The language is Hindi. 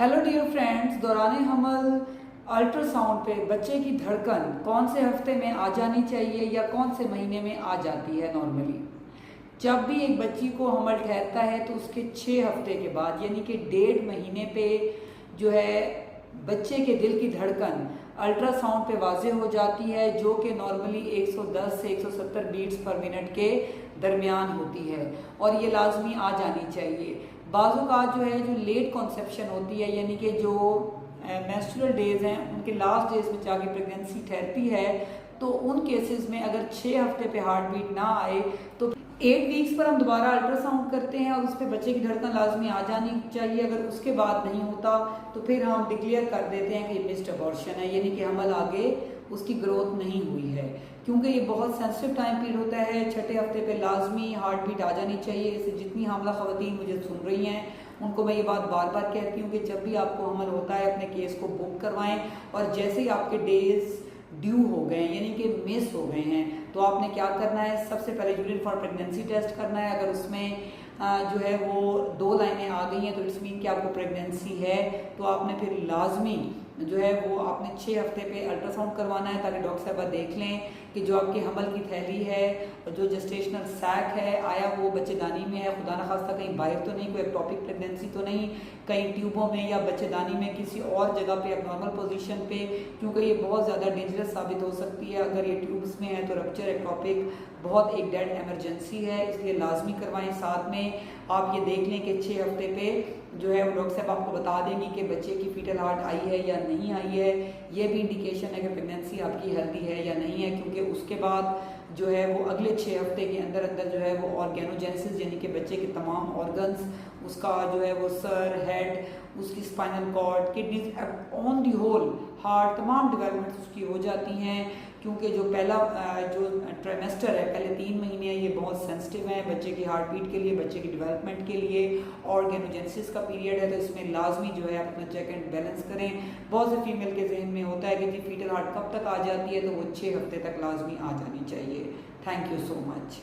हेलो डियर फ्रेंड्स, दौरान हमल अल्ट्रासाउंड पे बच्चे की धड़कन कौन से हफ्ते में आ जानी चाहिए या कौन से महीने में आ जाती है। नॉर्मली जब भी एक बच्ची को हमल ठहरता है तो उसके 6 हफ्ते के बाद यानी कि 1.5 महीने पे जो है बच्चे के दिल की धड़कन अल्ट्रासाउंड पे वाज़ेह हो जाती है, जो कि नॉर्मली 110 से 170 बीट्स पर मिनट के दरमियान होती है और ये लाजमी आ जानी चाहिए। बाज़ जो है जो लेट कॉन्सेप्शन होती है यानी कि जो मेंस्ट्रुअल डेज हैं उनके लास्ट डेज में जाके प्रेगनेंसी ठहरती है, तो उन केसेस में अगर 6 हफ्ते पे हार्ट बीट ना आए तो 8 वीक्स पर हम दोबारा अल्ट्रासाउंड करते हैं और उस पर बच्चे की धड़कन लाजमी आ जानी चाहिए। अगर उसके बाद नहीं होता तो फिर हम डिक्लेयर कर देते हैं कि ये मिस्ड अबॉर्शन है, यानी कि हमल आगे उसकी ग्रोथ नहीं हुई है। क्योंकि ये बहुत सेंसिटिव टाइम पीरियड होता है, छठे हफ्ते पे लाजमी हार्ट बीट आ जानी चाहिए। इससे जितनी हामला ख़वातीन मुझे सुन रही हैं उनको मैं ये बात बार बार कहती हूँ कि जब भी आपको हमल होता है अपने केस को बुक करवाएं और जैसे ही आपके डेज ड्यू हो गए यानी कि मिस हो गए हैं तो आपने क्या करना है, सबसे पहले यूरिन फॉर प्रेगनेंसी टेस्ट करना है। अगर उसमें जो है वो 2 लाइनें आ गई हैं तो इट्स मीन कि आपको प्रेगनेंसी है, तो आपने फिर लाजमी जो है वो आपने 6 हफ्ते पे अल्ट्रासाउंड करवाना है ताकि डॉक्टर साहबा देख लें कि जो आपकी हमल की थैली है और जो जेस्टेशनल सैक है आया वो बच्चेदानी में है, खुदा न खास्ता कहीं बाहर तो नहीं, कोई एक्टोपिक प्रेगनेंसी तो नहीं, कहीं ट्यूबों में या बच्चेदानी में किसी और जगह पे एबनॉर्मल पोजीशन पे, क्योंकि ये बहुत ज़्यादा डेंजरस साबित हो सकती है। अगर ये ट्यूब्स में है तो रप्चर एक्टोपिक बहुत एक डेड एमरजेंसी है, इसलिए लाजमी करवाएं। साथ में आप ये देख लें कि 6 हफ्ते पे जो है वो डॉक्टर साहब आपको बता देंगे कि बच्चे की फीटल हार्ट आई है या नहीं आई है। ये भी इंडिकेशन है कि प्रेगनेंसी आपकी हेल्दी है या नहीं है, क्योंकि उसके बाद जो है वो अगले 6 हफ्ते के अंदर अंदर जो है वो ऑर्गेनोजेनेसिस यानी कि बच्चे के तमाम ऑर्गन्स, उसका जो है वो सर, हेड, उसकी spinal cord, kidneys, on the whole heart, तमाम डेवलपमेंट्स उसकी हो जाती हैं। क्योंकि जो पहला जो ट्राइमेस्टर है, पहले 3 महीने हैं, ये बहुत सेंसिटिव है बच्चे की हार्ट बीट के लिए, बच्चे की डेवलपमेंट के लिए। ऑर्गेनोजेनेसिस का पीरियड है तो इसमें लाजमी जो है अपना चेक एंड बैलेंस करें। बहुत से फीमेल के जहन में होता है कि जी फीटल हार्ट कब तक आ जाती है, तो वो 6 हफ्ते तक लाजमी आ जानी चाहिए। Thank you so much.